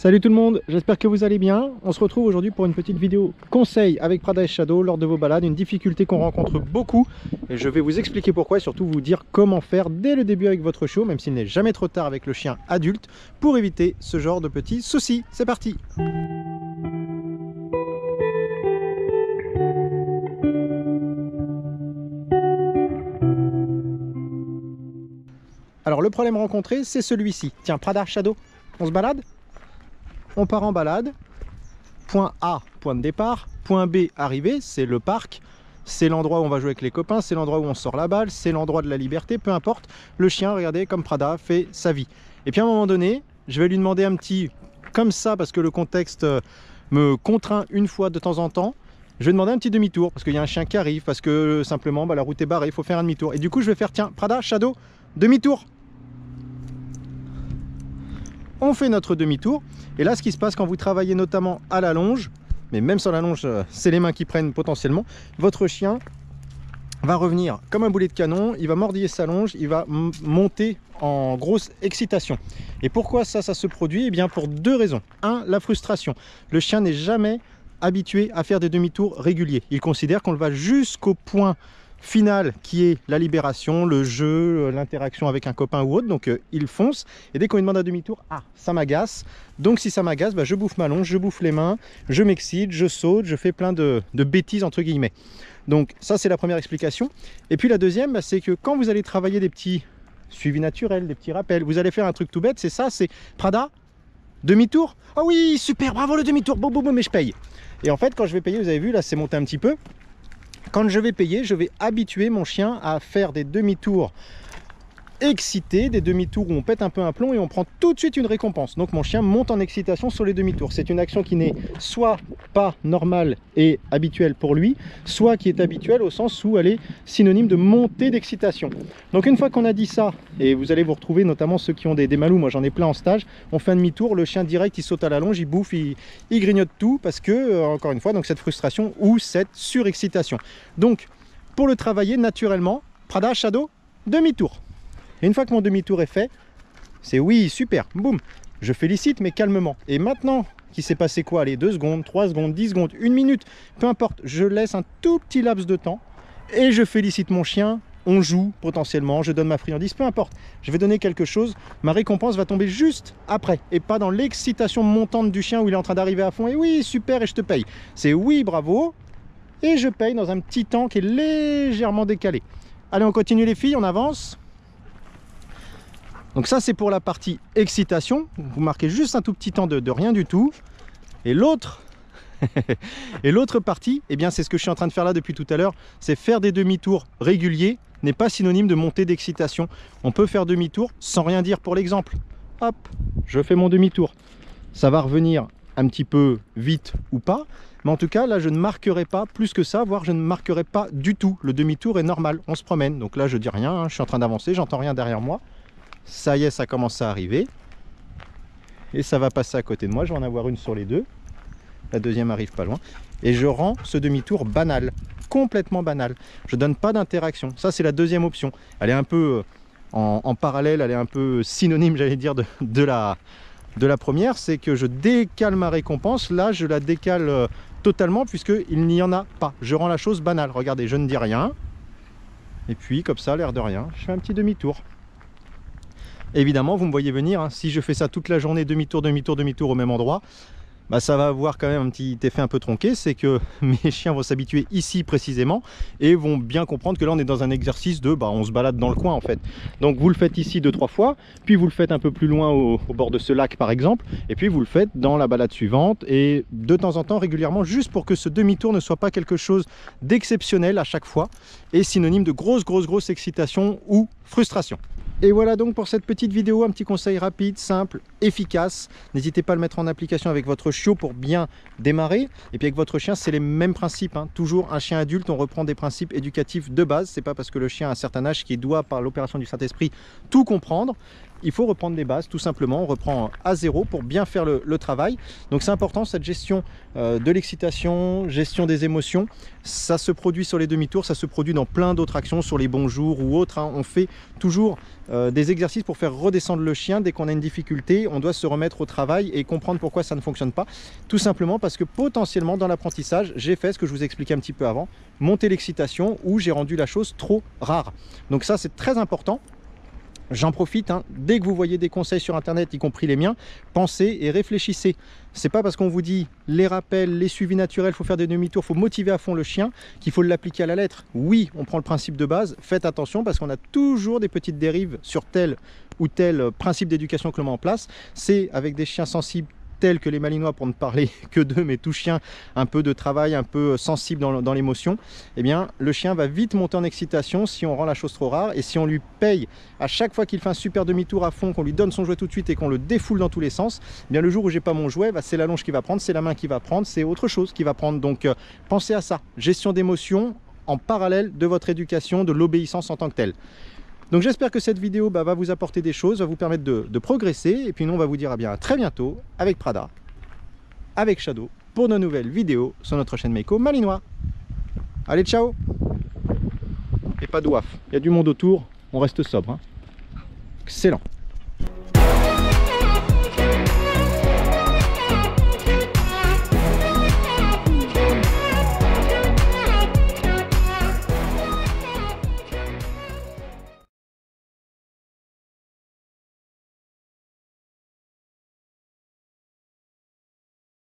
Salut tout le monde, j'espère que vous allez bien. On se retrouve aujourd'hui pour une petite vidéo conseil avec Prada et Shadow lors de vos balades, une difficulté qu'on rencontre beaucoup et je vais vous expliquer pourquoi et surtout vous dire comment faire dès le début avec votre chiot, même s'il n'est jamais trop tard avec le chien adulte, pour éviter ce genre de petits soucis. C'est parti! Alors le problème rencontré, c'est celui-ci. Tiens, Prada, Shadow, on se balade? On part en balade. Point A, point de départ. Point B, arrivée, c'est le parc. C'est l'endroit où on va jouer avec les copains, c'est l'endroit où on sort la balle, c'est l'endroit de la liberté, peu importe. Le chien, regardez, comme Prada, fait sa vie. Et puis à un moment donné, je vais lui demander un petit, comme ça, parce que le contexte me contraint une fois de temps en temps. Je vais demander un petit demi-tour, parce qu'il y a un chien qui arrive, parce que simplement, la route est barrée, il faut faire un demi-tour. Et du coup, je vais faire, tiens, Prada, Shadow, demi-tour. On fait notre demi-tour. Et là, ce qui se passe quand vous travaillez notamment à la longe, mais même sans la longe, c'est les mains qui prennent potentiellement, votre chien va revenir comme un boulet de canon, il va mordiller sa longe, il va monter en grosse excitation. Et pourquoi ça se produit? Eh bien pour deux raisons. Un, la frustration. Le chien n'est jamais habitué à faire des demi-tours réguliers. Il considère qu'on le va jusqu'au point final qui est la libération, le jeu, l'interaction avec un copain ou autre, donc il fonce et dès qu'on lui demande un demi-tour, ah ça m'agace, donc si ça m'agace, je bouffe ma longe, je bouffe les mains, je m'excite, je saute, je fais plein de bêtises entre guillemets. Donc ça c'est la première explication. Et puis la deuxième, c'est que quand vous allez travailler des petits suivis naturels, des petits rappels, vous allez faire un truc tout bête, c'est ça, c'est Prada, demi-tour, ah oui super, bravo le demi-tour, bon mais je paye. Et en fait quand je vais payer, vous avez vu là c'est monté un petit peu. Quand je vais payer, je vais habituer mon chien à faire des demi-tours excités, des demi-tours où on pète un peu un plomb et on prend tout de suite une récompense. Donc mon chien monte en excitation sur les demi-tours. C'est une action qui n'est soit pas normale et habituelle pour lui, soit qui est habituelle au sens où elle est synonyme de montée d'excitation. Donc une fois qu'on a dit ça, et vous allez vous retrouver notamment ceux qui ont des malous, moi j'en ai plein en stage, on fait un demi-tour, le chien direct il saute à la longe, il bouffe, il grignote tout parce que, encore une fois, donc cette frustration ou cette surexcitation. Donc pour le travailler naturellement, Prada, Shadow, demi-tour. Et une fois que mon demi-tour est fait, c'est oui, super, boum, je félicite mais calmement. Et maintenant qu'il s'est passé quoi, allez, 2 secondes, 3 secondes, 10 secondes, 1 minute, peu importe, je laisse un tout petit laps de temps et je félicite mon chien, on joue potentiellement, je donne ma friandise, peu importe. Je vais donner quelque chose, ma récompense va tomber juste après et pas dans l'excitation montante du chien où il est en train d'arriver à fond et oui, super et je te paye. C'est oui, bravo, et je paye dans un petit temps qui est légèrement décalé. Allez, on continue les filles, on avance. Donc ça c'est pour la partie excitation, vous marquez juste un tout petit temps de rien du tout. Et l'autre partie, eh bien c'est ce que je suis en train de faire là depuis tout à l'heure, c'est faire des demi-tours réguliers n'est pas synonyme de montée d'excitation. On peut faire demi-tour sans rien dire pour l'exemple. Hop, je fais mon demi-tour. Ça va revenir un petit peu vite ou pas, mais en tout cas là je ne marquerai pas plus que ça, voire je ne marquerai pas du tout. Le demi-tour est normal, on se promène. Donc là je dis rien, je suis en train d'avancer, j'entends rien derrière moi. Ça y est, ça commence à arriver. Et ça va passer à côté de moi. Je vais en avoir une sur les deux. La deuxième arrive pas loin. Et je rends ce demi-tour banal. Complètement banal. Je donne pas d'interaction. Ça, c'est la deuxième option. Elle est un peu en parallèle, elle est un peu synonyme, j'allais dire, de la première. C'est que je décale ma récompense. Là, je la décale totalement puisqu'il n'y en a pas. Je rends la chose banale. Regardez, je ne dis rien. Et puis, comme ça, l'air de rien, je fais un petit demi-tour. Évidemment, vous me voyez venir, hein, si je fais ça toute la journée, demi-tour, demi-tour, demi-tour au même endroit, ça va avoir quand même un petit effet un peu tronqué, c'est que mes chiens vont s'habituer ici précisément et vont bien comprendre que là on est dans un exercice de, on se balade dans le coin en fait. Donc vous le faites ici 2-3 fois, puis vous le faites un peu plus loin au bord de ce lac par exemple, et puis vous le faites dans la balade suivante et de temps en temps régulièrement, juste pour que ce demi-tour ne soit pas quelque chose d'exceptionnel à chaque fois et synonyme de grosse excitation ou frustration. Et voilà donc pour cette petite vidéo, un petit conseil rapide, simple, efficace. N'hésitez pas à le mettre en application avec votre chiot pour bien démarrer. Et puis avec votre chien, c'est les mêmes principes, hein. Toujours un chien adulte, on reprend des principes éducatifs de base. C'est pas parce que le chien a un certain âge qu'il doit, par l'opération du Saint-Esprit, tout comprendre. il faut reprendre des bases, tout simplement. On reprend à zéro pour bien faire le travail. Donc c'est important, cette gestion de l'excitation, gestion des émotions. Ça se produit sur les demi-tours, ça se produit dans plein d'autres actions, sur les bons jours ou autres, hein. On fait toujours des exercices pour faire redescendre le chien. Dès qu'on a une difficulté, on doit se remettre au travail et comprendre pourquoi ça ne fonctionne pas. Tout simplement parce que potentiellement, dans l'apprentissage, j'ai fait ce que je vous expliquais un petit peu avant, monter l'excitation, ou j'ai rendu la chose trop rare. Donc ça, c'est très important. J'en profite, hein, dès que vous voyez des conseils sur internet, y compris les miens, pensez et réfléchissez. C'est pas parce qu'on vous dit les rappels, les suivis naturels, il faut faire des demi-tours, il faut motiver à fond le chien, qu'il faut l'appliquer à la lettre. Oui, on prend le principe de base, faites attention parce qu'on a toujours des petites dérives sur tel ou tel principe d'éducation que l'on met en place. C'est avec des chiens sensibles tels que les Malinois, pour ne parler que d'eux, mais tout chien un peu de travail, un peu sensible dans l'émotion, eh bien le chien va vite monter en excitation si on rend la chose trop rare. Et si on lui paye à chaque fois qu'il fait un super demi-tour à fond, qu'on lui donne son jouet tout de suite et qu'on le défoule dans tous les sens, eh bien le jour où j'ai pas mon jouet, bah, c'est la longe qui va prendre, c'est la main qui va prendre, c'est autre chose qui va prendre. Donc pensez à ça, gestion d'émotion en parallèle de votre éducation, de l'obéissance en tant que telle. Donc j'espère que cette vidéo va vous apporter des choses, va vous permettre de progresser. Et puis nous, on va vous dire à très bientôt avec Prada, avec Shadow, pour de nouvelles vidéos sur notre chaîne Meiko Malinois. Allez, ciao! Et pas de waf, il y a du monde autour, on reste sobre, hein. Excellent!